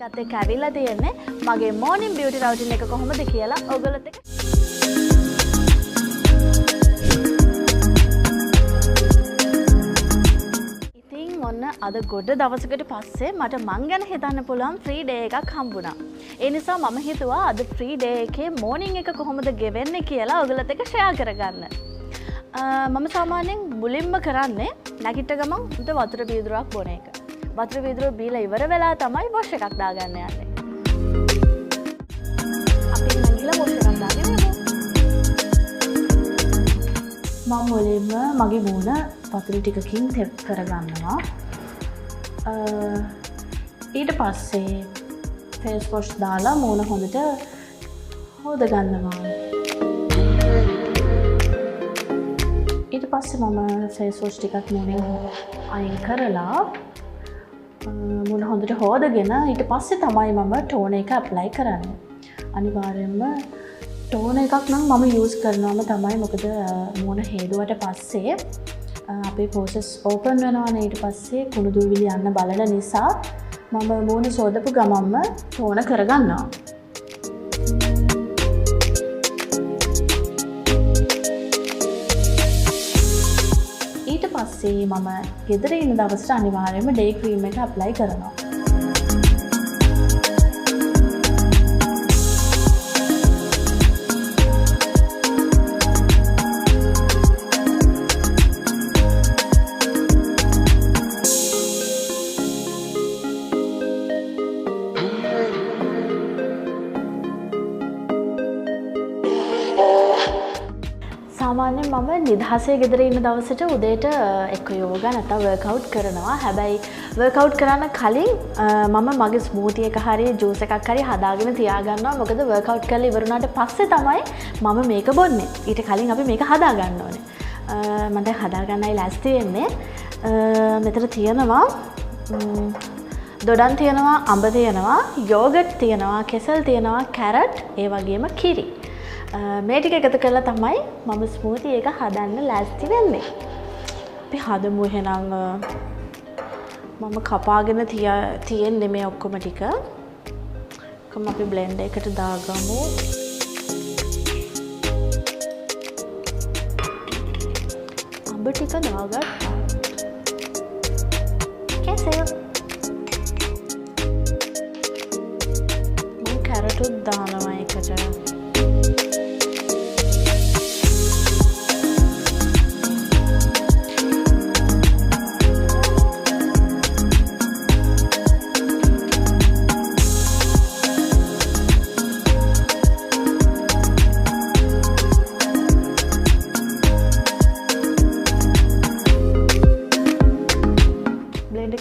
එකත් එක්ක ඇවිල්ලා තියෙන්නේ මගේ morning beauty routine එක කොහොමද කියලා ඔයගොල්ලොත් එක්ක ඉතින් ඔන්න අද ගොඩ දවසකට පස්සේ මට මං ගැන හිතන්න පුළුවන් free day එකක් හම්බුණා. ඒ නිසා මම හිතුවා අද free day එකේ morning එක කොහොමද ගෙවෙන්නේ කියලා ඔයගොල්ලොත් එක්ක share කරගන්න. මම සාමාන්‍යයෙන් මුලින්ම කරන්නේ නැගිට ගමන් උඩ වතුර වීදුරුවක් බොන එක. වතුර වීදුරුව බීලා ඉවර වෙලා තමයි වොෂ් එකක් දාගන්න යන්නේ. අපි නැගිලා වොෂ් එකක් දාගෙන යමු. මම මුලින්ම මගේ මූණ වතුර ටිකකින් තෙත් කරගන්නවා. ඊට පස්සේ face wash දාලා මූණ හොඳට හොද ගන්නවා. ඊට පස්සේ මම face wash ටිකක් මූණෙන් අයින් කරලා මුණ හොඳට හොදගෙන ඊට පස්සේ තමයි මම ටෝන එක ඇප්ලයි කරන්නේ. අනිවාර්යෙන්ම ටෝන එකක් නම් මම යූස් කරනවාම තමයි. මොකද මුණ හේදුවට පස්සේ අපේ පෝසස් ඕපන් වෙනවානේ. ඊට පස්සේ කුණු දුවිලි යන්න බලන නිසා මම මුණ සෝදපු ගමන්ම ටෝන කරගන්නවා. ඊට පස්සේ මම ගෙදර ඉන්න දවසට අනිවාර්යයෙන්ම ඩේ ක්‍රීම් එක ඇප්ලයි කරනවා. සාමාන්‍යයෙන් මම නිදහසේ ගෙදර ඉන්න දවසට උදේට එක්ක යෝගා නැත්නම් වර්ක්අවුට් කරනවා. හැබැයි වර්ක්අවුට් කරන්න කලින් මම මගේ ස්මූති එක හරි ජූස් එකක් හරි හදාගෙන තියාගන්නවා. මොකද වර්ක්අවුට් කරලා ඉවර වුණාට පස්සේ තමයි මම මේක බොන්නේ. ඊට කලින් අපි මේක හදාගන්න ඕනේ. මම දැන් හදාගන්නයි ලෑස්ති වෙන්නේ. මෙතන තියෙනවා දොඩම් තියෙනවා, අඹ තියෙනවා, යෝගට් තියෙනවා, කෙසල් තියෙනවා, කැරට්, ඒ වගේම කිරි. මේ ටික එකතු කරලා තමයි මම ස්මූති එක හදන්න ලෑස්ති වෙන්නේ. අපි හදමු එහෙනම්. මම කපාගෙන තියෙන්නේ මේ ඔක්කොම ටික. කොහොම අපි බ්ලෙන්ඩර් එකට දාගමු. අඹ ටික දාගත්තා. කෙසෙල්. මම කැරටුත් දානවා එකට.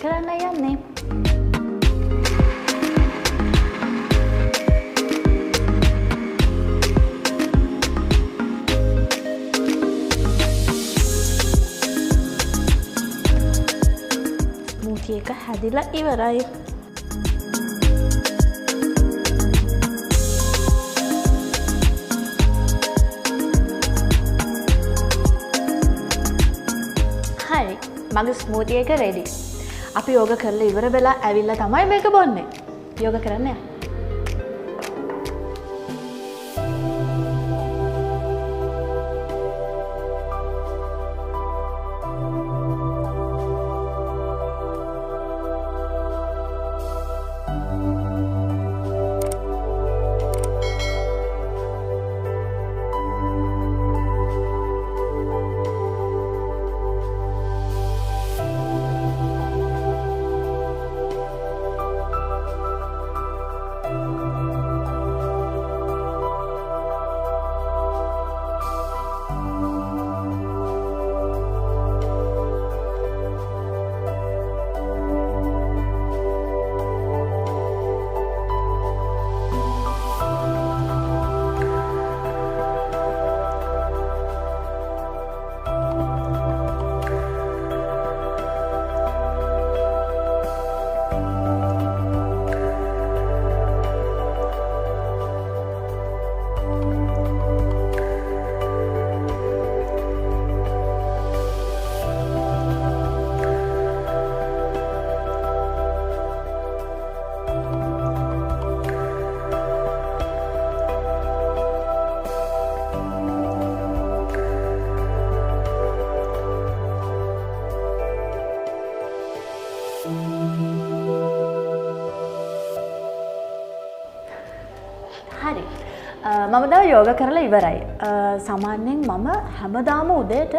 කරන්න යන්නේ. ස්මූති එක හැදිලා ඉවරයි. හරි, මගේ ස්මූති එක රෙඩි. අපි යෝග කරලා ඉවර වෙලා ඇවිල්ලා තමයි මේක බොන්නේ. යෝග කරන්න යන්න. හරි. මම දැන් යෝග කරලා ඉවරයි. සාමාන්‍යයෙන් මම හැමදාම උදේට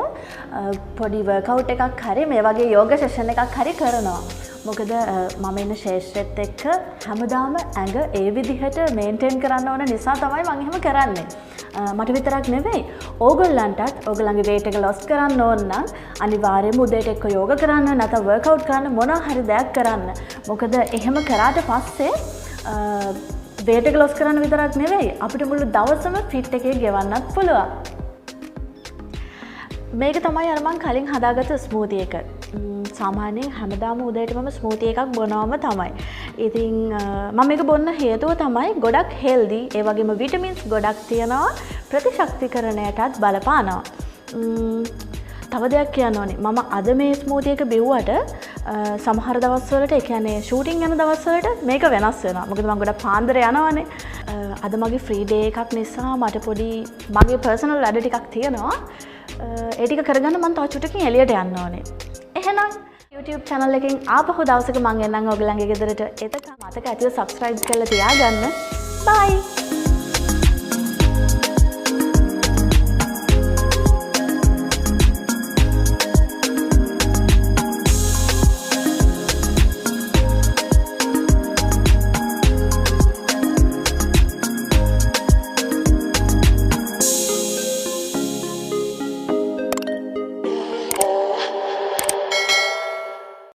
පොඩි වර්කවුට් එකක් හරි මේ වගේ යෝග සෙෂන් එකක් හරි කරනවා. මොකද මම ඉන්න ශේෂ්ත්‍රෙත් එක්ක හැමදාම ඇඟ ඒ විදිහට මේන්ටේන් කරන්න ඕන නිසා තමයි මම එහෙම කරන්නේ. මට විතරක් නෙවෙයි ඕගොල්ලන්ටත් ඕගොල්ලන්ගේ weight එක loss කරන්න ඕන නම් අනිවාර්යයෙන්ම උදේට එක්ක යෝග කරන්න නැත්නම් workout කරන්න මොනවා හරි දෙයක් කරන්න. මොකද එහෙම කරාට පස්සේ weight එක loss කරන්න විතරක් නෙවෙයි අපිට මුළු දවසම fit එකේ ගෙවන්නත් පුළුවන්. මේක තමයි අර මං කලින් හදාගත්ත ස්මූති එක. සාමාන්‍යයෙන් හැමදාම උදේට මම ස්මූති එකක් බොනවම තමයි. ඉතින් මම මේක බොන්න හේතුව තමයි ගොඩක් හෙල්දි. ඒ වගේම විටමින්ස් ගොඩක් තියෙනවා. ප්‍රතිශක්තිකරණයටත් බලපානවා. තව දෙයක් කියන්න ඕනේ. මම අද මේ ස්මූති එක බිව්වට සමහර දවස්වලට ඒ කියන්නේ ෂූටින් යන දවස්වලට මේක වෙනස් වෙනවා. මොකද මම ගොඩක් පාන්දර යනවානේ. අද මගේ ෆ්‍රී ඩේ එකක් නිසා මට පොඩි මගේ පර්සනල් වැඩ ටිකක් තියෙනවා. ඒ ටික කරගන්න මම තව චුට්ටකින් එළියට යන්න ඕනේ. එහෙනම් YouTube channel එකෙන් ආපහු දවසක මම එන්නම් ඔයගලන්ගේ ගෙදරට. එතක මතක ඇතිව subscribe කරලා තියාගන්න. bye